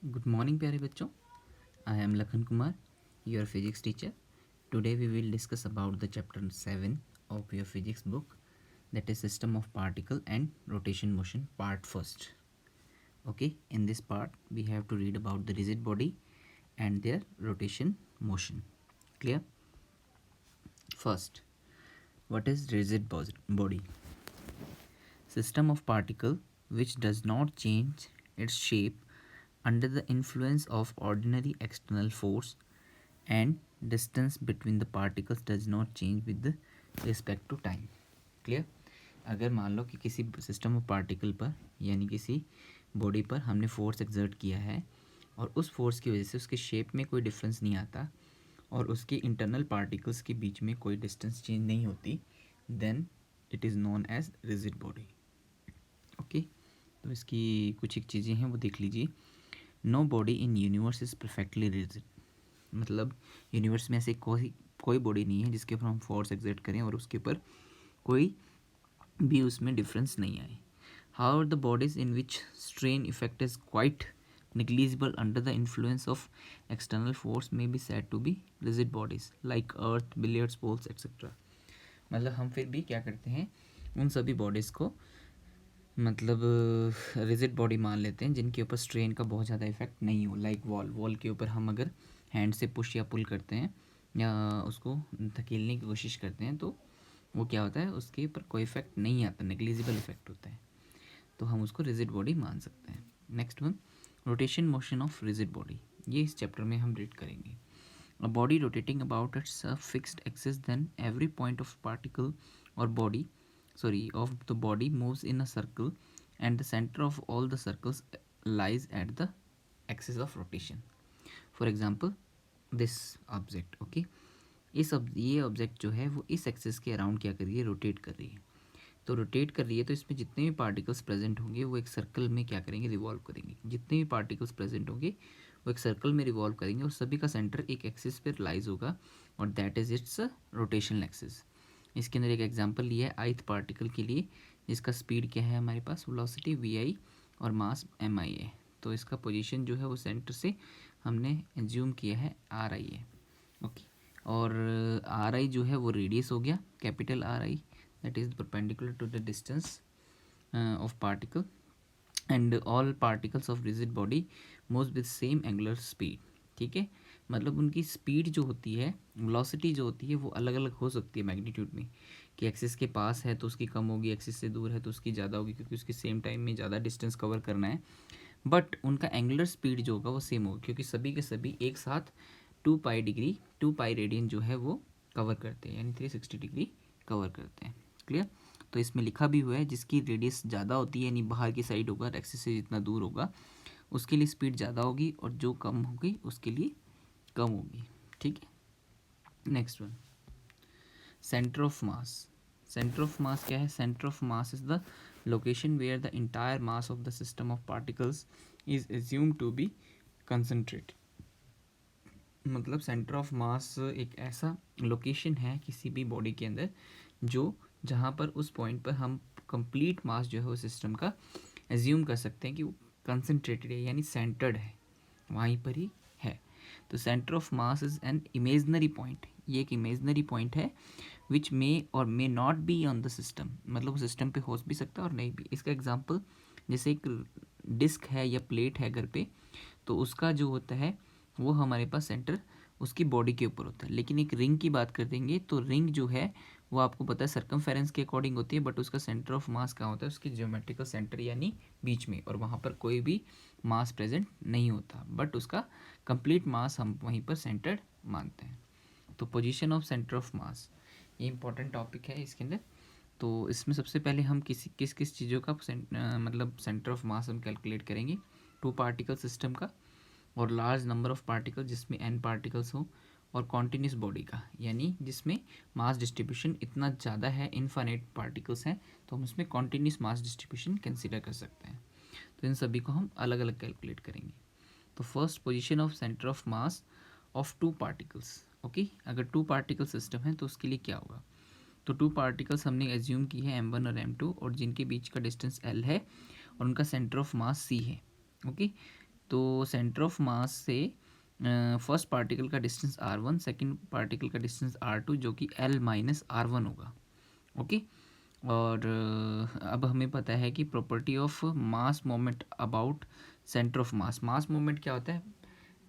Good morning प्यारे बच्चों. I am Lakhan Kumar, your physics teacher. Today we will discuss about the chapter 7 of your physics book, that is system of particle and rotation motion part first. Okay, in this part we have to read about the rigid body and their rotation motion. Clear? First, what is rigid body? System of particle which does not change its shape under the influence of ordinary external force and distance between the particles does not change with the respect to time. Clear? अगर मान लो कि किसी system of particle पर यानी किसी body पर हमने force exert किया है और उस फोर्स की वजह से उसके शेप में कोई डिफरेंस नहीं आता और उसके इंटरनल पार्टिकल्स के बीच में कोई डिस्टेंस चेंज नहीं होती, then it is known as rigid body. Okay, तो इसकी कुछ एक चीज़ें हैं वो देख लीजिए. No body in universe is perfectly rigid. मतलब यूनिवर्स में ऐसे कोई बॉडी नहीं है जिसके ऊपर हम फोर्स एक्सर्ट करें और उसके ऊपर कोई भी उसमें डिफरेंस नहीं आए. However the bodies in which strain effect is quite negligible under the influence of external force may be said to be rigid bodies like earth, billiards balls etc. मतलब हम फिर भी क्या करते हैं, उन सभी बॉडीज़ को मतलब रिजिड बॉडी मान लेते हैं जिनके ऊपर स्ट्रेन का बहुत ज़्यादा इफेक्ट नहीं हो. लाइक वॉल के ऊपर हम अगर हैंड से पुश या पुल करते हैं या उसको धकेलने की कोशिश करते हैं तो वो क्या होता है, उसके ऊपर कोई इफेक्ट नहीं आता, नेग्लिजिबल इफेक्ट होता है, तो हम उसको रिजिड बॉडी मान सकते हैं. Next one, rotation motion of rigid body. ये इस चैप्टर में हम रीड करेंगे. A body rotating about its fixed axis, then every point of particle और body of the body moves in a circle and the center of all the circles lies at the axis of rotation. For example, this object. Okay, ये object जो है वो इस axis के around क्या कर रही है, रोटेट कर रही है. तो रोटेट कर रही है तो इसमें जितने भी पार्टिकल्स प्रेजेंट होंगे वो एक सर्कल में क्या करेंगे, रिवॉल्व करेंगे. जितने भी पार्टिकल्स प्रेजेंट होंगे वो एक सर्कल में रिवॉल्व करेंगे और सभी का सेंटर एक एक्सिस पर लाइज होगा और that is it's rotational axis. इसके अंदर एक एग्जांपल लिया है ith पार्टिकल के लिए, जिसका स्पीड क्या है हमारे पास, वेलोसिटी vi और मास mi है. तो इसका पोजीशन जो है वो सेंटर से हमने एज्यूम किया है ri है. ओके, और ri जो है वो रेडियस हो गया, capital ri, that is perpendicular to the distance of particle and all particles of rigid body moves with same angular speed. ठीक है, मतलब उनकी स्पीड जो होती है, वेलोसिटी जो होती है वो अलग अलग हो सकती है मैग्नीट्यूड में, कि एक्सिस के पास है तो उसकी कम होगी, एक्सिस से दूर है तो उसकी ज़्यादा होगी क्योंकि उसकी सेम टाइम में ज़्यादा डिस्टेंस कवर करना है. बट उनका एंगुलर स्पीड जो होगा वो सेम होगा क्योंकि सभी के सभी एक साथ 2 पाई रेडियन जो है वो कवर करते हैं, यानी 360 डिग्री कवर करते हैं. क्लियर? तो इसमें लिखा भी हुआ है जिसकी रेडियस ज़्यादा होती है यानी बाहर की साइड होगा, एक्सिस से जितना दूर होगा उसके लिए स्पीड ज़्यादा होगी और जो कम होगी उसके लिए कम होगी. ठीक है, next one, centre of mass. Centre of mass क्या है? Centre of mass is the location where the entire mass of the system of particles is assumed to be concentrated. मतलब सेंटर ऑफ मास एक ऐसा location है किसी भी body के अंदर जो जहाँ पर उस पॉइंट पर हम कंप्लीट मास जो है उस सिस्टम का एज्यूम कर सकते हैं कि वो कंसंट्रेटेड है यानी सेंटर्ड है, वहीं पर ही है. तो centre of mass is an imaginary point. ये एक इमेजनरी पॉइंट है विच मे और may not be on the system. मतलब सिस्टम पे हो भी सकता है और नहीं भी. इसका एग्जांपल जैसे एक डिस्क है या प्लेट है घर पे, तो उसका जो होता है वो हमारे पास सेंटर उसकी बॉडी के ऊपर होता है. लेकिन एक रिंग की बात कर देंगे तो रिंग जो है वो आपको पता है सर्कमफेरेंस के अकॉर्डिंग होती है, बट उसका सेंटर ऑफ मास कहाँ होता है, उसकी ज्योमेट्रिकल सेंटर यानी बीच में, और वहाँ पर कोई भी मास प्रेजेंट नहीं होता, बट उसका कंप्लीट मास हम वहीं पर सेंटर्ड मानते हैं. तो पोजीशन ऑफ सेंटर ऑफ मास ये इंपॉर्टेंट टॉपिक है इसके अंदर. तो इसमें सबसे पहले हम किस किस चीज़ों का मतलब सेंटर ऑफ मास हम कैलकुलेट करेंगे. 2 पार्टिकल सिस्टम का और लार्ज नंबर ऑफ पार्टिकल जिसमें n पार्टिकल्स हो, और कॉन्टीन्यूस बॉडी का यानी जिसमें मास डिस्ट्रीब्यूशन इतना ज़्यादा है, इनफाइनाइट पार्टिकल्स हैं, तो हम इसमें कॉन्टीन्यूस मास डिस्ट्रीब्यूशन कंसीडर कर सकते हैं. तो इन सभी को हम अलग अलग कैलकुलेट करेंगे. तो first position of centre of mass of 2 particles. Okay, अगर 2 पार्टिकल सिस्टम है तो उसके लिए क्या होगा. तो 2 पार्टिकल्स हमने एज्यूम की है m1 और m2 और जिनके बीच का डिस्टेंस l है और उनका सेंटर ऑफ मास c है. ओके, तो सेंटर ऑफ मास से फर्स्ट पार्टिकल का डिस्टेंस r1, सेकंड पार्टिकल का डिस्टेंस r2 जो कि l माइनस r1 होगा। ओके। और अब हमें पता है कि property of mass moment about centre of mass. Mass moment क्या होता है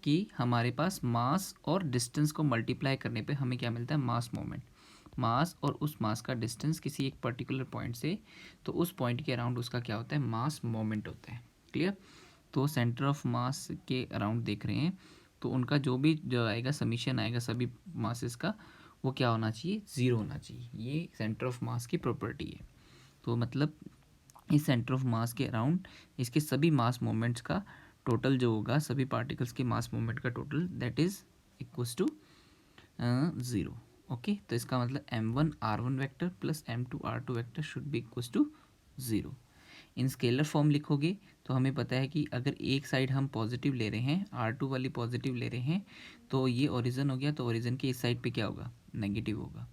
कि हमारे पास मास और डिस्टेंस को मल्टीप्लाई करने पे हमें क्या मिलता है, मास मोमेंट। मास और उस मास का डिस्टेंस किसी एक पर्टिकुलर पॉइंट से, तो उस पॉइंट के अराउंड उसका क्या होता है, मास मोमेंट होता है। क्लियर। तो सेंटर ऑफ मास के अराउंड देख रहे हैं तो उनका जो आएगा समीशन आएगा सभी मासेस का, वो क्या होना चाहिए, ज़ीरो होना चाहिए। ये सेंटर ऑफ मास की प्रॉपर्टी है। तो मतलब इस सेंटर ऑफ मास के अराउंड इसके सभी मास मोमेंट्स का टोटल जो होगा, सभी पार्टिकल्स के मास मोमेंट का total, that is equals to zero. Okay. तो इसका मतलब m1 r1 vector plus m2 r2 vector should be equals to zero. In scalar form लिखोगे तो हमें पता है कि अगर एक साइड हम पॉजिटिव ले रहे हैं, r2 वाली पॉजिटिव ले रहे हैं, तो ये ओरिजिन हो गया, तो ओरिजिन के इस साइड पे क्या होगा, नेगेटिव होगा।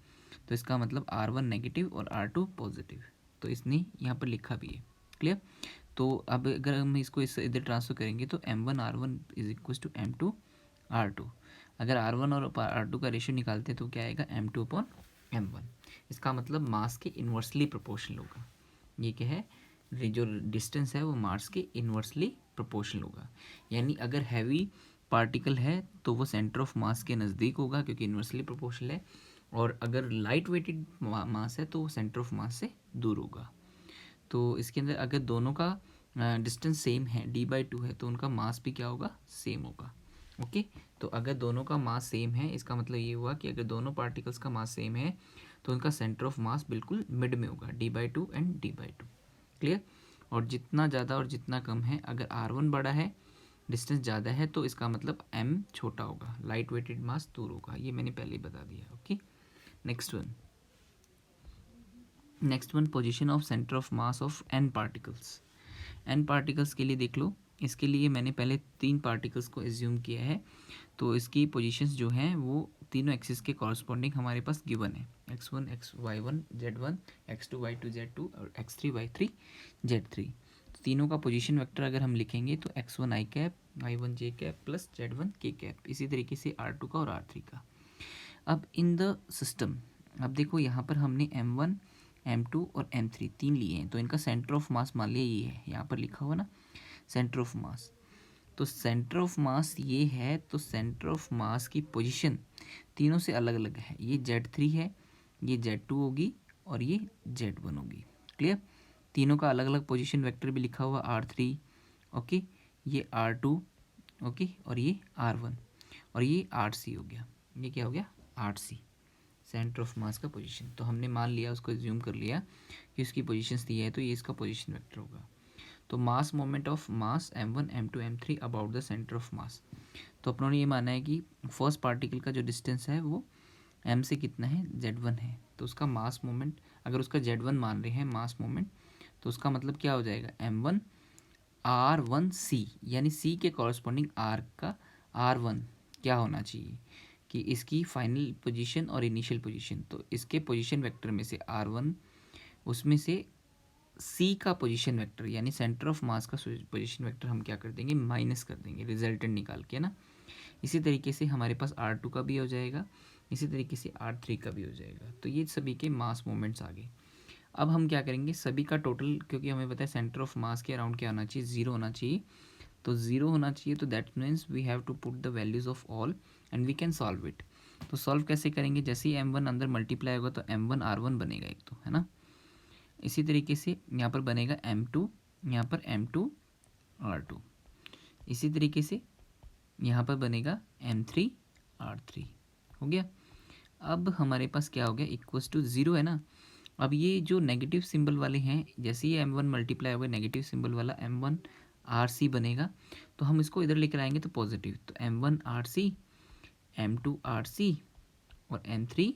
तो इसका मतलब r1 नेगेटिव और r2 पॉजिटिव। तो इसने यहाँ पर लिखा भी है। क्लियर। तो अब अगर हम इसको इस इधर ट्रांसफर करेंगे तो m1 r1 is equal to m2 r2। अगर r1 और r2 का रेशियो निकालते हैं तो क्या आएगा, m2 अपॉन m1। इसका मतलब मास के इन्वर्सली प्रोपोर्शनल होगा। ये क्या है, जो डिस्टेंस है वो मास के इन्वर्सली प्रोपोर्शनल होगा। यानी अगर हैवी पार्टिकल है तो वो सेंटर ऑफ मास के नज़दीक होगा क्योंकि इन्वर्सली प्रोपोर्शनल है, और अगर लाइट वेटेड मास है तो वो सेंटर ऑफ मास से दूर होगा। तो इसके अंदर अगर दोनों का डिस्टेंस सेम है, d/2 है, तो उनका मास भी क्या होगा, सेम होगा। ओके। तो अगर दोनों का मास सेम है, इसका मतलब ये हुआ कि अगर दोनों पार्टिकल्स का मास सेम है तो उनका सेंटर ऑफ मास बिल्कुल मिड में होगा, d/2 एंड d/2। क्लियर। और जितना ज़्यादा और जितना कम है, अगर r1 बड़ा है, डिस्टेंस ज़्यादा है, तो इसका मतलब m छोटा होगा, लाइट वेटेड मास दूर होगा। ये मैंने पहले ही बता दिया। Okay. Next one position of centre of mass of n particles. n particles के लिए देख लो, इसके लिए मैंने पहले 3 पार्टिकल्स को एज्यूम किया है। तो इसकी पोजीशंस जो हैं वो तीनों एक्सिस के कॉरस्पॉन्डिंग हमारे पास गिवन है, x1 y1 z1, x2 y2 z2 और x3 y3 z3। तो तीनों का पोजीशन वेक्टर अगर हम लिखेंगे तो x1 i cap, y1 j cap plus z1 k cap, इसी तरीके से r2 का और r3 का। अब इन द सिस्टम, अब देखो यहाँ पर हमने m1 m2 और m3 तीन लिए हैं, तो इनका सेंटर ऑफ मास मान लिया ये है, यहाँ पर लिखा हुआ ना सेंटर ऑफ मास। तो सेंटर ऑफ मास ये है, तो सेंटर ऑफ मास की पोजीशन तीनों से अलग अलग है। ये Z3 है, ये Z2 होगी और ये Z1 होगी। क्लियर। तीनों का अलग अलग पोजीशन वेक्टर भी लिखा हुआ R3, ओके, ये R2, ओके, और ये R1, और ये RC हो गया। ये क्या हो गया, RC, सेंटर ऑफ मास का पोजीशन। तो हमने मान लिया, उसको एज्यूम कर लिया कि उसकी पोजीशंस दी है, तो ये इसका पोजीशन वेक्टर होगा। तो मास moment of mass m1 m2 m3 about the centre of mass. तो अपनों ने ये माना है कि फर्स्ट पार्टिकल का जो डिस्टेंस है वो m से कितना है, z1 है, तो उसका मास मोमेंट, अगर उसका z1 मान रहे हैं मास मोमेंट, तो उसका मतलब क्या हो जाएगा, m1 r1c, यानी c के कॉरस्पॉन्डिंग r का r1 क्या होना चाहिए कि इसकी फाइनल पोजीशन और इनिशियल पोजीशन। तो इसके पोजीशन वेक्टर में से r1, उसमें से c का पोजीशन वेक्टर यानी सेंटर ऑफ मास का पोजीशन वेक्टर हम क्या कर देंगे, माइनस कर देंगे रिजल्टेंट निकाल के ना। इसी तरीके से हमारे पास r2 का भी हो जाएगा, इसी तरीके से r3 का भी हो जाएगा। तो ये सभी के मास मोमेंट्स आ गए। अब हम क्या करेंगे, सभी का टोटल, क्योंकि हमें पता है सेंटर ऑफ मास के अराउंड क्या होना चाहिए, ज़ीरो होना चाहिए। तो ज़ीरो होना चाहिए, तो that means we have to put the values of all and we can solve it. तो सॉल्व कैसे करेंगे, जैसे ही m1 अंदर मल्टीप्लाई होगा तो m1 r1 बनेगा एक, तो है ना। इसी तरीके से यहाँ पर बनेगा m2, यहाँ पर m2 r2, इसी तरीके से यहाँ पर बनेगा m3 r3। हो गया। अब हमारे पास क्या हो गया, इक्वल्स टू ज़ीरो है ना। अब ये जो नेगेटिव सिंबल वाले हैं, जैसे ही m1 मल्टीप्लाई होगा नेगेटिव सिंबल वाला m1 rc बनेगा, तो हम इसको इधर लेकर आएंगे तो पॉजिटिव, तो m1 rc, m2 rc और m3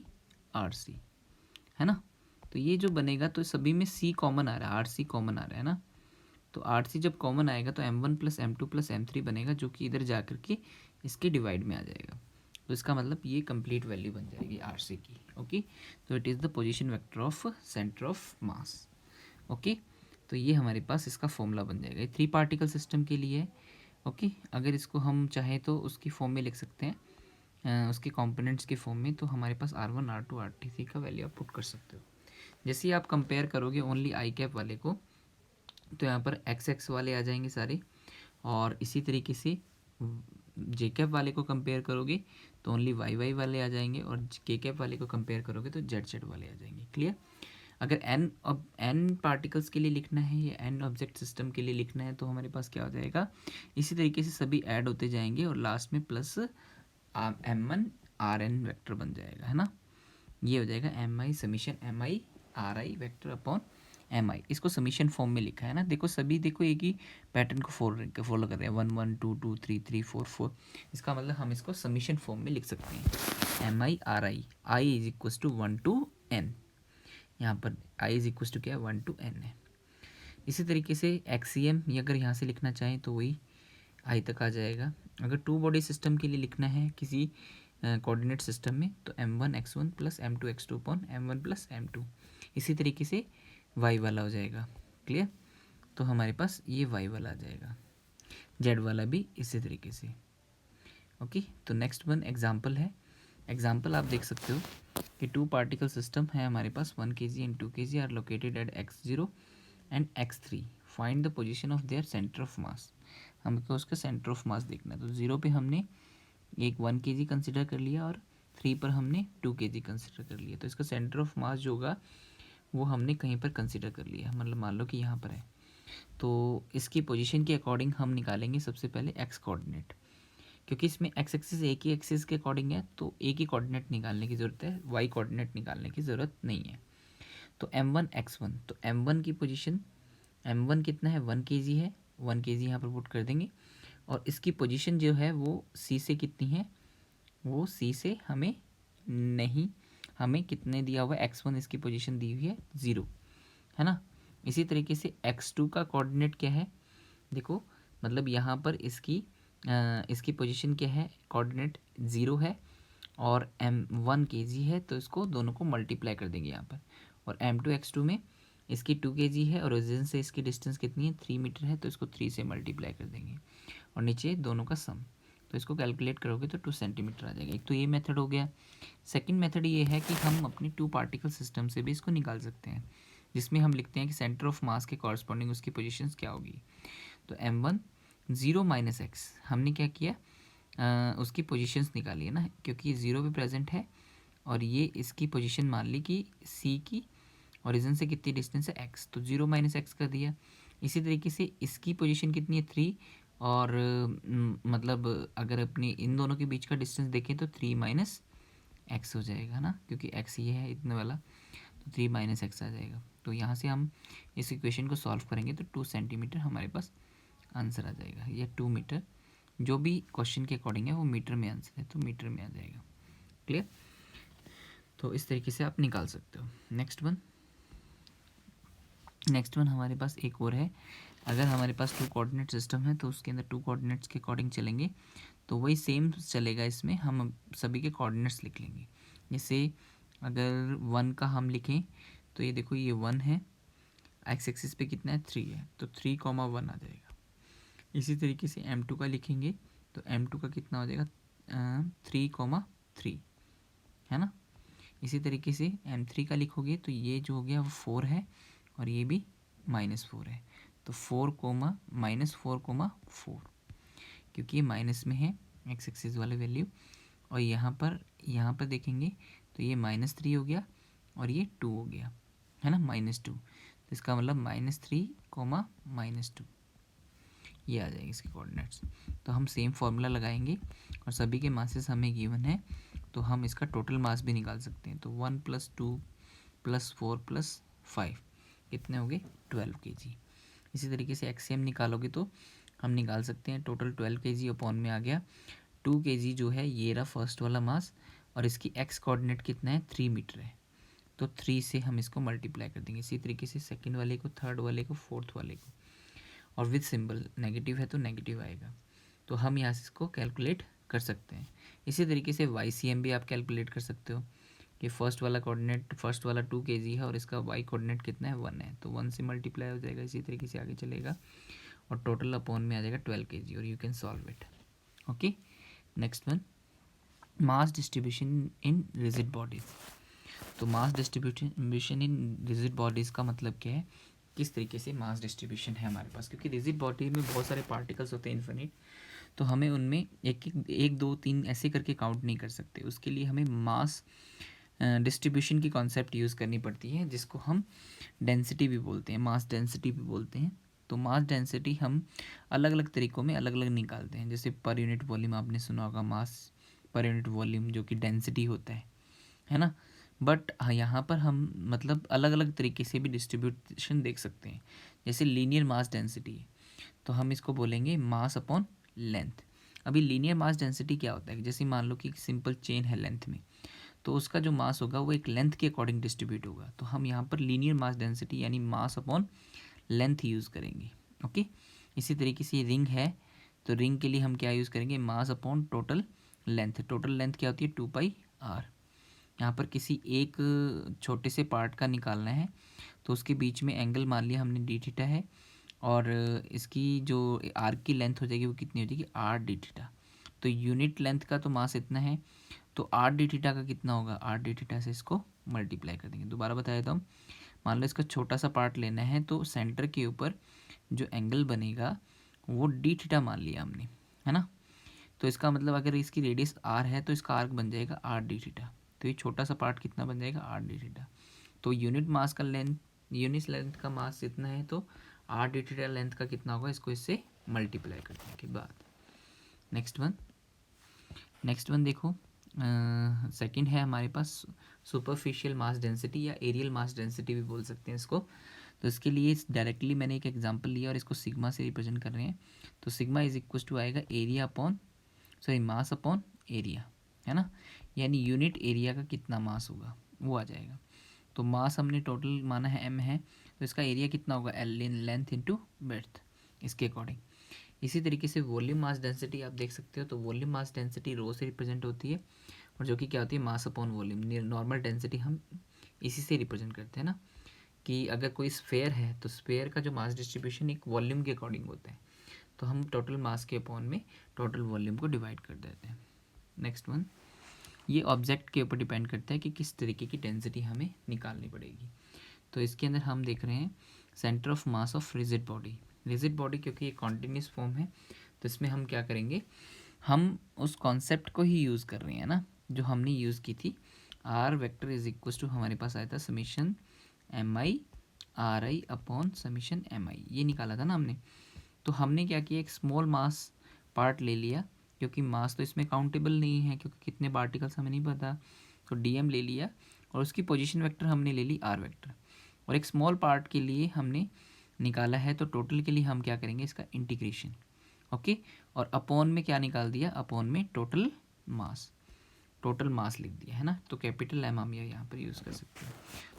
rc, है ना। तो ये जो बनेगा, तो सभी में c कॉमन आ रहा है, rc कॉमन आ रहा है ना। तो rc जब कॉमन आएगा तो m1 plus m2 plus m3 बनेगा, जो कि इधर जा कर के इसके डिवाइड में आ जाएगा। तो इसका मतलब ये कंप्लीट वैल्यू बन जाएगी rc की। ओके। तो it is the position vector of centre of mass. Okay. तो ये हमारे पास इसका फॉर्मूला बन जाएगा। ये 3 पार्टिकल सिस्टम के लिए है, ओके, अगर इसको हम चाहें तो उसकी फॉर्म में लिख सकते हैं, उसके कंपोनेंट्स के फॉर्म में। तो हमारे पास R1 R2 R3 का वैल्यू आप पुट कर सकते हो। जैसे ही आप कंपेयर करोगे ओनली आई कैप वाले को, तो यहाँ पर एक्स एक्स वाले आ जाएंगे सारे, और इसी तरीके से जे कैप वाले को कंपेयर करोगे तो ओनली वाई वाई वाले आ जाएंगे, और के कैप वाले को कंपेयर करोगे तो जेड जेड वाले आ जाएंगे। क्लियर? अगर एन पार्टिकल्स के लिए लिखना है या एन ऑब्जेक्ट सिस्टम के लिए लिखना है तो हमारे पास क्या हो जाएगा, इसी तरीके से सभी ऐड होते जाएंगे और लास्ट में प्लस M1 RN वेक्टर बन जाएगा, है ना। ये हो जाएगा MI summation MI RI vector upon MI। इसको समीशन फॉर्म में लिखा है ना। देखो सभी, देखो एक ही पैटर्न को फॉलो कर रहे हैं, 1 1 2 2 3 3 4 4। इसका मतलब हम इसको समीशन फॉर्म में लिख सकते हैं, MI RI I is equal to 1 to N। यहाँ पर I इज इक्व टू क्या है, 1 to N है। इसी तरीके से एक्सीएम अगर यहाँ से लिखना चाहें तो वही आई तक आ जाएगा। अगर टू बॉडी सिस्टम के लिए लिखना है किसी कोऑर्डिनेट सिस्टम में तो M1 X1 plus M2 X2 upon M1 plus M2। इसी तरीके से Y वाला हो जाएगा। क्लियर? तो हमारे पास ये Y वाला आ जाएगा, Z वाला भी इसी तरीके से। ओके, तो नेक्स्ट वन एग्जाम्पल है। एग्जाम्पल आप देख सकते हो कि टू पार्टिकल सिस्टम है हमारे पास, 1 kg and 2 kg are located at X0 and X3। Find the position of their centre of mass. हमको उसका सेंटर ऑफ मास देखना है। तो 0 पे हमने एक 1 kg कंसिडर कर लिया और 3 पर हमने 2 kg कंसिडर कर लिया। तो इसका सेंटर ऑफ मास जो होगा वो हमने कहीं पर कंसिडर कर लिया, मतलब मान लो कि यहाँ पर है। तो इसकी पोजीशन के अकॉर्डिंग हम निकालेंगे सबसे पहले एक्स कोऑर्डिनेट, क्योंकि इसमें एक्स एक्सिस एक ही एक्सिस के अकॉर्डिंग है तो एक ही कोऑर्डिनेट निकालने की ज़रूरत है, वाई कोऑर्डिनेट निकालने की ज़रूरत नहीं है। तो M1 X1, तो M1 की पोजीशन, M1 कितना है, 1 kg है, 1 kg यहाँ पर पुट कर देंगे। और इसकी पोजीशन जो है वो C से कितनी है, वो C से हमें नहीं, हमें कितने दिया हुआ है, X1 इसकी पोजीशन दी हुई है 0, है ना। इसी तरीके से X2 का कोऑर्डिनेट क्या है, देखो मतलब यहाँ पर इसकी पोजीशन क्या है, कोऑर्डिनेट 0 है और M1 kg है, तो इसको दोनों को मल्टीप्लाई कर देंगे यहाँ पर। और M2 X2 में इसकी 2 kg है और ओरिजिन से इसकी डिस्टेंस कितनी है, 3 मीटर है, तो इसको 3 से मल्टीप्लाई कर देंगे और नीचे दोनों का सम। तो इसको कैलकुलेट करोगे तो 2 सेंटीमीटर आ जाएगा। एक तो ये मेथड हो गया। सेकंड मेथड ये है कि हम अपनी टू पार्टिकल सिस्टम से भी इसको निकाल सकते हैं, जिसमें हम लिखते हैं कि सेंटर ऑफ मास के कॉरस्पॉन्डिंग उसकी पोजीशंस क्या होगी। तो M1 0 माइनस एक्स, हमने क्या किया, उसकी पोजीशंस निकाली है ना, क्योंकि ये 0 पे प्रेजेंट है और ये इसकी पोजीशन मान ली कि C की ओरिजिन से कितनी डिस्टेंस है x, तो 0 माइनस एक्स कर दिया। इसी तरीके से इसकी पोजीशन कितनी है 3, और मतलब अगर अपनी इन दोनों के बीच का डिस्टेंस देखें तो 3 माइनस एक्स हो जाएगा ना, क्योंकि x ये है इतने वाला, तो 3 माइनस एक्स आ जाएगा। तो यहाँ से हम इस इक्वेशन को सॉल्व करेंगे तो 2 सेंटीमीटर हमारे पास आंसर आ जाएगा, या 2 मीटर, जो भी क्वेश्चन के अकॉर्डिंग है वो मीटर में आंसर है तो मीटर में आ जाएगा। क्लियर? तो इस तरीके से आप निकाल सकते हो। नेक्स्ट वन हमारे पास एक और है। अगर हमारे पास टू कोऑर्डिनेट सिस्टम है तो उसके अंदर टू कोऑर्डिनेट्स के अकॉर्डिंग चलेंगे, तो वही सेम चलेगा। इसमें हम सभी के कोऑर्डिनेट्स लिख लेंगे। जैसे अगर 1 का हम लिखें तो ये देखो, ये 1 है, एक्स एक्सिस पे कितना है 3 है, तो 3,1 आ जाएगा। इसी तरीके से M2 का लिखेंगे तो M2 का कितना हो जाएगा, 3,3, है ना। इसी तरीके से M3 का लिखोगे तो ये जो हो गया वो 4 है और ये भी -4 है, तो 4,-4,4, क्योंकि ये माइनस में है एक्स एक्सिस वाले वैल्यू। और यहाँ पर देखेंगे तो ये -3 हो गया और ये 2 हो गया, है ना, -2। तो इसका मतलब -3, -2 ये आ जाएगी इसके कोऑर्डिनेट्स। तो हम सेम फार्मूला लगाएंगे और सभी के मासेस हमें गिवन है, तो हम इसका टोटल मास भी निकाल सकते हैं। तो 1 + 2 + 4 + 5 कितने हो गए, 12 kg। इसी तरीके से एक्सएम निकालोगे तो हम निकाल सकते हैं, टोटल 12 kg अपॉन में आ गया 2 kg जो है, ये रहा फर्स्ट वाला मास, और इसकी एक्स कोऑर्डिनेट कितना है, 3 मीटर है, तो 3 से हम इसको मल्टीप्लाई कर देंगे। इसी तरीके से सेकंड वाले को, थर्ड वाले को, फोर्थ वाले को, और विद सिंबल नेगेटिव है तो नेगेटिव आएगा। तो हम यहाँ से इसको कैलकुलेट कर सकते हैं। इसी तरीके से YCM भी आप कैलकुलेट कर सकते हो कि फर्स्ट वाला 2 kg है और इसका y कोऑर्डिनेट कितना है, 1 है, तो 1 से मल्टीप्लाई हो जाएगा। इसी तरीके से आगे चलेगा और टोटल अपॉन में आ जाएगा 12 kg, और you can solve it. Okay, next one, mass distribution in rigid bodies. तो mass distribution in rigid bodies का मतलब क्या है, किस तरीके से मास डिस्ट्रीब्यूशन है हमारे पास, क्योंकि रिजिड बॉडी में बहुत सारे पार्टिकल्स होते हैं इन्फिनिट, तो हमें उनमें एक दो तीन ऐसे करके काउंट नहीं कर सकते. उसके लिए हमें मास डिस्ट्रीब्यूशन की कॉन्सेप्ट यूज़ करनी पड़ती है, जिसको हम डेंसिटी भी बोलते हैं, मास डेंसिटी भी बोलते हैं. तो मास डेंसिटी हम अलग अलग तरीक़ों में अलग अलग निकालते हैं. जैसे पर यूनिट वॉल्यूम आपने सुना होगा, मास पर यूनिट वॉल्यूम जो कि डेंसिटी होता है ना. बट यहाँ पर हम मतलब अलग अलग तरीके से भी डिस्ट्रीब्यूशन देख सकते हैं. जैसे लीनियर मास डेंसिटी, तो हम इसको बोलेंगे मास अपॉन लेंथ. अभी लीनियर मास डेंसिटी क्या होता है, जैसे मान लो कि सिंपल चेन है लेंथ में, तो उसका जो मास होगा वो एक लेंथ के अकॉर्डिंग डिस्ट्रीब्यूट होगा. तो हम यहाँ पर लीनियर मास डेंसिटी यानी मास अपॉन लेंथ यूज़ करेंगे. ओके, इसी तरीके से रिंग है, तो रिंग के लिए हम क्या यूज़ करेंगे, mass upon total length. Total length क्या होती है, 2πr. यहाँ पर किसी एक छोटे से पार्ट का निकालना है, तो उसके बीच में एंगल मान लिया हमने डी थीटा है, और इसकी जो आर्क की लेंथ हो जाएगी वो कितनी हो जाएगी, आर डी थीटा. तो यूनिट लेंथ का तो मास इतना है, तो आर डी थीटा का कितना होगा, आर डी थीटा से इसको मल्टीप्लाई कर देंगे. दोबारा बता देता हूँ, मान लो इसका छोटा सा पार्ट लेना है, तो सेंटर के ऊपर जो एंगल बनेगा वो डी थीटा मान लिया हमने, है ना. तो इसका मतलब अगर इसकी रेडियस आर है तो इसका आर्क बन जाएगा आर डी थीटा. तो ये छोटा सा पार्ट कितना बन जाएगा, आर डी थीटा. तो यूनिट मास का लेंथ, यूनिट लेंथ का मास इतना है, तो आर डी थीटा लेंथ का कितना होगा, इसको इससे मल्टीप्लाई करने के बाद. नेक्स्ट वन देखो, सेकंड है हमारे पास सुपरफिशियल मास डेंसिटी या एरियल मास डेंसिटी भी बोल सकते हैं इसको. तो इसके लिए डायरेक्टली मैंने एक एग्जांपल लिया और इसको सिग्मा से रिप्रेजेंट कर रहे हैं. तो सिग्मा इज इक्वल टू आएगा area upon, sorry mass upon area, है ना. यानी यूनिट एरिया का कितना मास होगा वो आ जाएगा. तो मास हमने टोटल माना है m है, तो इसका एरिया कितना होगा, एल लेंथ इंटू ब्रेड्थ, इसके अकॉर्डिंग. इसी तरीके से वॉल्यूम मास डेंसिटी आप देख सकते हो. तो वॉल्यूम मास डेंसिटी रो से रिप्रेजेंट होती है, और जो कि क्या होती है, mass upon volume. Normal density हम इसी से रिप्रेजेंट करते हैं ना, कि अगर कोई स्फेयर है तो स्फेयर का जो मास डिस्ट्रीब्यूशन एक वॉल्यूम के अकॉर्डिंग होता है, तो हम टोटल मास के अपॉन में टोटल वॉल्यूम को डिवाइड कर देते हैं. नेक्स्ट वन, ये ऑब्जेक्ट के ऊपर डिपेंड करता है कि किस तरीके की डेंसिटी हमें निकालनी पड़ेगी. तो इसके अंदर हम देख रहे हैं centre of mass of rigid body. Rigid body क्योंकि ये कॉन्टिन्यूस फॉर्म है, तो इसमें हम क्या करेंगे, हम उस कॉन्सेप्ट को ही यूज़ कर रहे हैं ना जो हमने यूज़ की थी. R vector is equal to हमारे पास आया था summation M I R I upon summation M I, ये निकाला था ना हमने. तो हमने क्या किया, एक स्मॉल मास पार्ट ले लिया, क्योंकि मास तो इसमें काउंटेबल नहीं है, क्योंकि कितने पार्टिकल्स हमें नहीं पता. तो डीएम ले लिया, और उसकी पोजीशन वेक्टर हमने ले ली आर वेक्टर, और एक स्मॉल पार्ट के लिए हमने निकाला है. तो टोटल के लिए हम क्या करेंगे, इसका इंटीग्रेशन. ओके, और अपॉन में क्या निकाल दिया, अपॉन में टोटल मास लिख दिया, है ना. तो कैपिटल एम हम यहाँ पर यूज़ कर सकते हैं.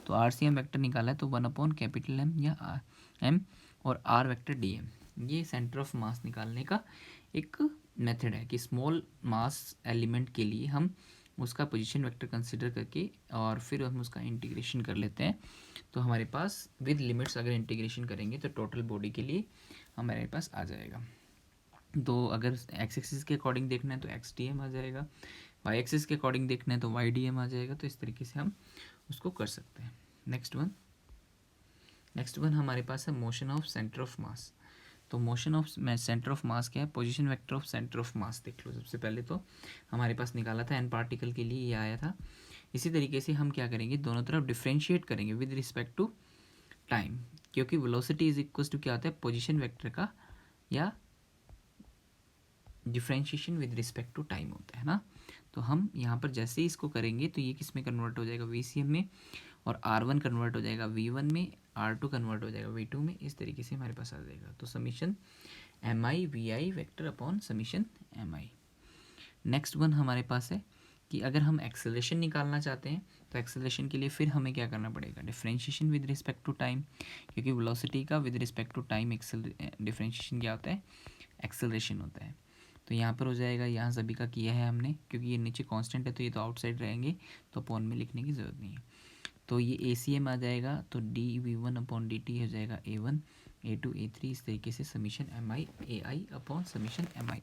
तो आर सी एम वैक्टर निकाला है, तो 1 कैपिटल एम या एम और आर वेक्टर डी एम. ये सेंटर ऑफ मास निकालने का एक मेथड है कि स्मॉल मास एलिमेंट के लिए हम उसका पोजीशन वेक्टर कंसिडर करके और फिर हम उसका इंटीग्रेशन कर लेते हैं. तो हमारे पास विद लिमिट्स अगर इंटीग्रेशन करेंगे तो टोटल बॉडी के लिए हमारे पास आ जाएगा. तो अगर एक्स एक्सिस के अकॉर्डिंग देखना है तो एक्स डी एम आ जाएगा, वाई एक्सिस के अकॉर्डिंग देखना है तो वाई डी एम आ जाएगा. तो इस तरीके से हम उसको कर सकते हैं. नेक्स्ट वन हमारे पास है motion of centre of mass. तो motion of centre of mass क्या है, position vector of centre of mass देख लो. सबसे पहले तो हमारे पास निकाला था एन पार्टिकल के लिए, ये आया था. इसी तरीके से हम क्या करेंगे, दोनों तरफ डिफ्रेंशिएट करेंगे विद रिस्पेक्ट टू टाइम, क्योंकि वेलोसिटी इज इक्वल टू क्या होता है, पोजीशन वेक्टर का या differentiation with respect to time होता है ना. तो हम यहाँ पर जैसे ही इसको करेंगे तो ये किस में कन्वर्ट हो जाएगा, VCM में, और R1 कन्वर्ट हो जाएगा V1 में, R2 कन्वर्ट हो जाएगा V2 में. इस तरीके से हमारे पास आ जाएगा. तो summation M I V I vector upon summation M I. Next one हमारे पास है कि अगर हम एक्सेलरेशन निकालना चाहते हैं तो एक्सेलरेशन के लिए फिर हमें क्या करना पड़ेगा, differentiation with respect to time, क्योंकि वेलोसिटी का with respect to time differentiation क्या होता है, एक्सेलरेशन होता है. तो यहाँ पर हो जाएगा, यहाँ सभी का किया है हमने, क्योंकि ये नीचे कांस्टेंट है तो ये तो आउटसाइड रहेंगे, तो अपॉन में लिखने की ज़रूरत नहीं है. तो ये ACM आ जाएगा, तो DV1 अपॉन DT हो जाएगा A1, A2 A3 इस तरीके से summation MI AI upon summation MI।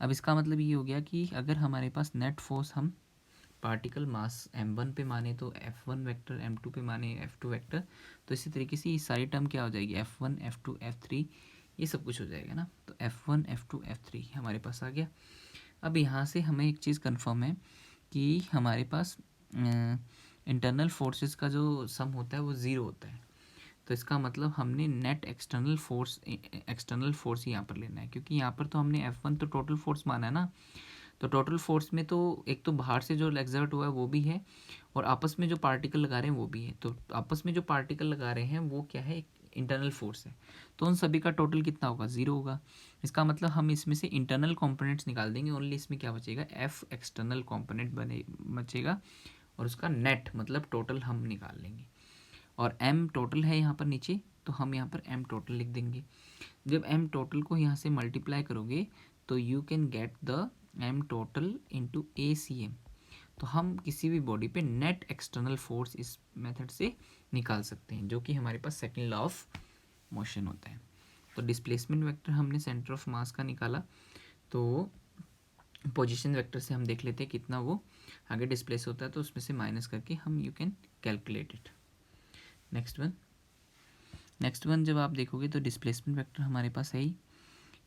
अब इसका मतलब ये हो गया कि अगर हमारे पास नेट फोर्स हम पार्टिकल मास m1 पे माने तो F1 वेक्टर, m2 पे माने F2 वेक्टर, तो इसी तरीके से ये सारी टर्म क्या हो जाएगी, F1 F2 F3 ये सब कुछ हो जाएगा ना। तो F1 F2 F3 हमारे पास आ गया। अब यहाँ से हमें एक चीज़ कंफर्म है कि हमारे पास इंटरनल फोर्सेस का जो सम होता है वो ज़ीरो होता है। तो इसका मतलब हमने नेट एक्सटर्नल फोर्स यहाँ पर लेना है, क्योंकि यहाँ पर तो हमने F1 तो टोटल फोर्स माना है ना। तो टोटल फोर्स में तो एक तो बाहर से जो एक्सर्ट हुआ है वो भी है, और आपस में जो पार्टिकल लगा रहे हैं वो भी है। तो आपस में जो पार्टिकल लगा रहे हैं वो क्या है, एक इंटरनल फोर्स है। तो उन सभी का टोटल कितना होगा, ज़ीरो होगा। इसका मतलब हम इसमें से इंटरनल कंपोनेंट्स निकाल देंगे, ओनली इसमें क्या बचेगा, एफ एक्सटर्नल कंपोनेंट बचेगा, और उसका नेट मतलब टोटल हम निकाल लेंगे। और एम टोटल है यहाँ पर नीचे, तो हम यहाँ पर एम टोटल लिख देंगे। जब एम टोटल को यहाँ से मल्टीप्लाई करोगे तो you can get the M total into ACM। तो हम किसी भी बॉडी पे नेट एक्सटर्नल फोर्स इस मेथड से निकाल सकते हैं, जो कि हमारे पास सेकंड लॉ ऑफ मोशन होता है। तो डिस्प्लेसमेंट वेक्टर हमने सेंटर ऑफ मास का निकाला, तो पोजीशन वेक्टर से हम देख लेते हैं कितना वो आगे डिस्प्लेस होता है, तो उसमें से माइनस करके हम you can calculate it. Next one जब आप देखोगे तो डिस्प्लेसमेंट वेक्टर हमारे पास है ही।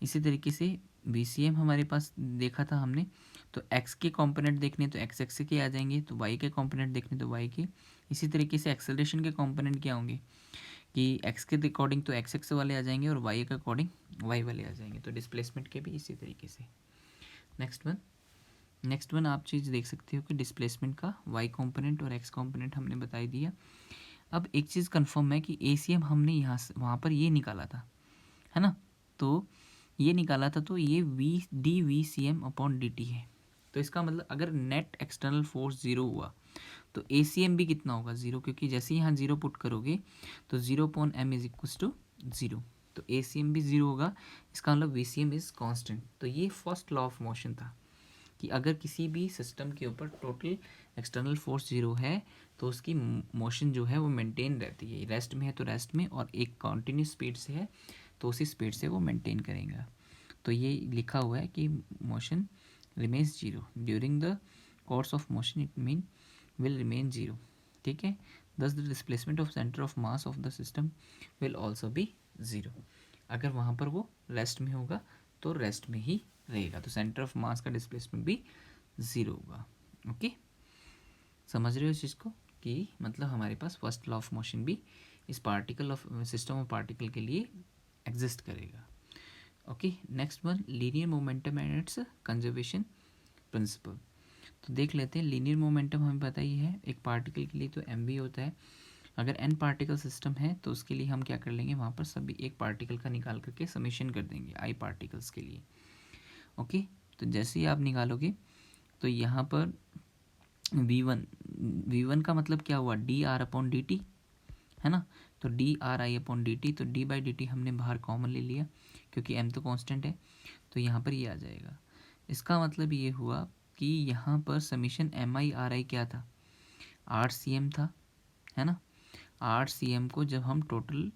इसी तरीके से VCM हमारे पास देखा था हमने, तो x के कंपोनेंट देखने तो x एक्स के आ जाएंगे, तो y के कंपोनेंट देखने तो y के। इसी तरीके से एक्सेलरेशन के कंपोनेंट क्या होंगे कि x के अकॉर्डिंग तो x एक्स वाले आ जाएंगे और y के अकॉर्डिंग y वाले आ जाएंगे। तो डिस्प्लेसमेंट के भी इसी तरीके से। नेक्स्ट वन आप चीज़ देख सकते हो कि डिस्प्लेसमेंट का y कंपोनेंट और x कंपोनेंट हमने बता ही दिया। अब एक चीज़ कंफर्म है कि ACM हमने यहाँ से वहाँ पर ये निकाला था, है ना। तो ये निकाला था, तो ये dVCM अपॉन dt है। तो इसका मतलब अगर नेट एक्सटर्नल फोर्स ज़ीरो हुआ तो ACM भी कितना होगा, ज़ीरो, क्योंकि जैसे ही यहाँ ज़ीरो पुट करोगे तो 0/m इज इक्वस टू 0, तो ACM भी ज़ीरो होगा। इसका मतलब VCM इज़ कांस्टेंट। तो ये फर्स्ट लॉ ऑफ मोशन था कि अगर किसी भी सिस्टम के ऊपर टोटल एक्सटर्नल फोर्स ज़ीरो है तो उसकी मोशन जो है वो मेंटेन रहती है। रेस्ट में है तो रेस्ट में, और एक कॉन्टीन्यूस स्पीड से है तो उसी स्पीड से वो मेंटेन करेगा। तो ये लिखा हुआ है कि motion remains zero during the course of motion, it mean will remain zero. ठीक है, दस the displacement of centre of mass of the system will also be zero. अगर वहाँ पर वो रेस्ट में होगा तो रेस्ट में ही रहेगा, तो सेंटर ऑफ मास का डिस्प्लेसमेंट भी ज़ीरो होगा। ओके, समझ रहे हो इस चीज़ को कि मतलब हमारे पास फर्स्ट लॉ ऑफ मोशन भी इस particle of system of particle के लिए एग्जिस्ट करेगा। Okay, next one linear momentum and its conservation principle. तो देख लेते हैं लीनियर मोमेंटम हमें पता ही है, एक पार्टिकल के लिए तो mv होता है। अगर n पार्टिकल सिस्टम है तो उसके लिए हम क्या कर लेंगे, वहाँ पर सभी एक पार्टिकल का निकाल करके समेशन कर देंगे i पार्टिकल्स के लिए। ओके, तो जैसे ही आप निकालोगे तो यहाँ पर v1 का मतलब क्या हुआ, dr/dt, है ना। तो dri/dt, तो d/dt हमने बाहर कॉमन ले लिया क्योंकि m तो कांस्टेंट है, तो यहाँ पर ये आ जाएगा। इसका मतलब ये हुआ कि यहाँ पर समीशन MI/RI क्या था, RCM था, है ना। RCM को जब हम टोटल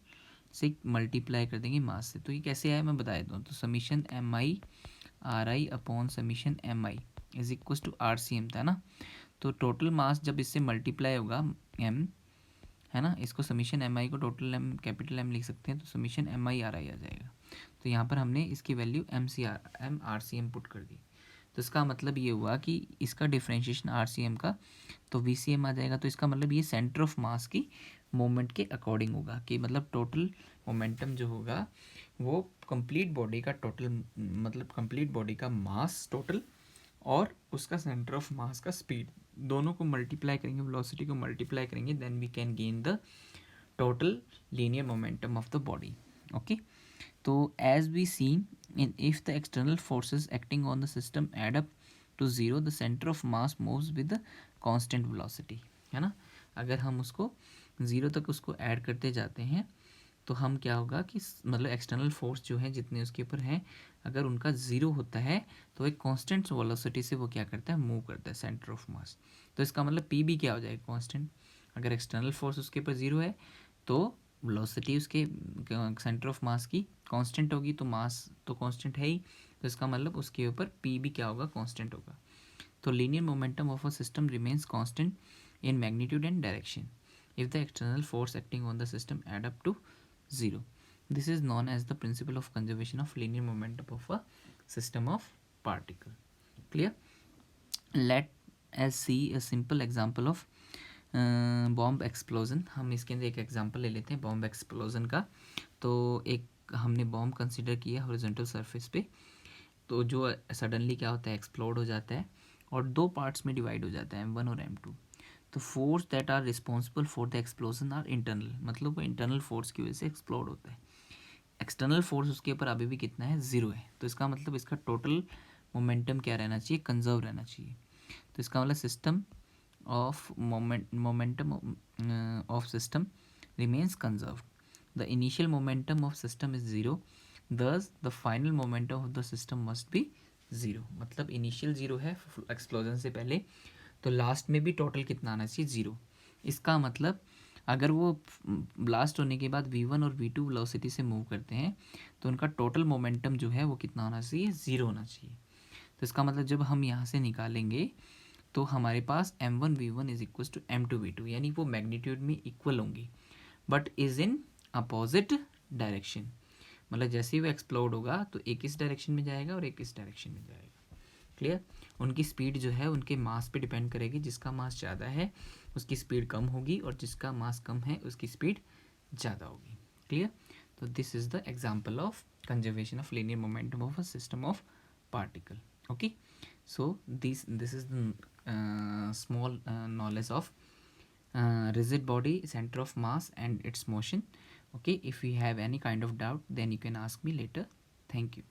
से मल्टीप्लाई कर देंगे मास से, तो ये कैसे आया मैं बता देता हूँ। तो summation MI/RI upon summation MI is equal to RCM था ना। तो टोटल मास जब इससे मल्टीप्लाई होगा M, है ना, इसको समीशन MI को टोटल M कैपिटल M लिख सकते हैं, तो समीशन MI/RI आ जाएगा। तो यहाँ पर हमने इसकी वैल्यू MRCM पुट कर दी। तो इसका मतलब ये हुआ कि इसका डिफरेंशिएशन RCM का तो VCM आ जाएगा। तो इसका मतलब ये सेंटर ऑफ मास की मोमेंट के अकॉर्डिंग होगा कि मतलब टोटल मोमेंटम जो होगा वो कंप्लीट बॉडी का टोटल, मतलब कंप्लीट बॉडी का मास टोटल और उसका सेंटर ऑफ मास का स्पीड, दोनों को मल्टीप्लाई करेंगे, वेलोसिटी को मल्टीप्लाई करेंगे, then we can gain the total linear momentum of the body. Okay, तो as we seen in if the external forces acting on the system add up to zero, the center of mass moves with the constant velocity, है ना। अगर हम उसको zero तक उसको add करते जाते हैं तो हम क्या होगा कि मतलब एक्सटर्नल फोर्स जो है जितने उसके ऊपर हैं, अगर उनका ज़ीरो होता है तो एक कांस्टेंट वेलोसिटी से वो क्या करता है, मूव करता है सेंटर ऑफ मास। तो इसका मतलब पी भी क्या हो जाएगा, कांस्टेंट। अगर एक्सटर्नल फोर्स उसके ऊपर ज़ीरो है तो वेलोसिटी उसके सेंटर ऑफ मास की कांस्टेंट होगी, तो मास तो कांस्टेंट है ही, तो इसका मतलब उसके ऊपर पी भी क्या होगा, कांस्टेंट होगा. तो linear momentum of a system remains constant in magnitude and direction if the external force acting on the system add up to 0. This is known as the principle of conservation of linear momentum of a system of particle. Clear? Let us see a simple example of bomb explosion. हम इसके अंदर एक example ले लेते हैं bomb explosion का. तो एक हमने बॉम्ब कंसिडर किया हॉरिजॉन्टल सरफेस पे, तो जो सडनली क्या होता है, एक्सप्लोड हो जाता है और दो पार्ट्स में डिवाइड हो जाता है, M1 और M2. तो force that are responsible for the explosion are internal, मतलब वो इंटरनल फोर्स की वजह से एक्सप्लोड होता है. एक्सटर्नल फोर्स उसके ऊपर अभी भी कितना है, 0 है. तो इसका मतलब इसका टोटल मोमेंटम क्या रहना चाहिए, कंजर्व रहना चाहिए. तो इसका मतलब system of momentum of system remains conserved. The initial momentum of system is 0, दस the final momentum of the system must be 0. मतलब इनिशियल 0 है एक्सप्लोजन से पहले, तो लास्ट में भी टोटल कितना आना चाहिए, 0. इसका मतलब अगर वो ब्लास्ट होने के बाद v1 और v2 वेलोसिटी से मूव करते हैं तो उनका टोटल मोमेंटम जो है वो कितना होना चाहिए, 0 होना चाहिए. तो इसका मतलब जब हम यहाँ से निकालेंगे तो हमारे पास m1 v1 is equal to m2 v2, यानी वो मैग्नीट्यूड में इक्वल होंगी but is in opposite direction. मतलब जैसे ही वो एक्सप्लोड होगा तो एक इस डायरेक्शन में जाएगा और एक इस डायरेक्शन में जाएगा. क्लियर? उनकी स्पीड जो है उनके मास पे डिपेंड करेगी. जिसका मास ज़्यादा है उसकी स्पीड कम होगी और जिसका मास कम है उसकी स्पीड ज़्यादा होगी. क्लियर? तो this is the example of conservation of linear momentum of a system of particle. Okay, so this is the small knowledge of rigid body, center of mass and its motion. Okay, if you have any kind of doubt then you can ask me later. Thank you.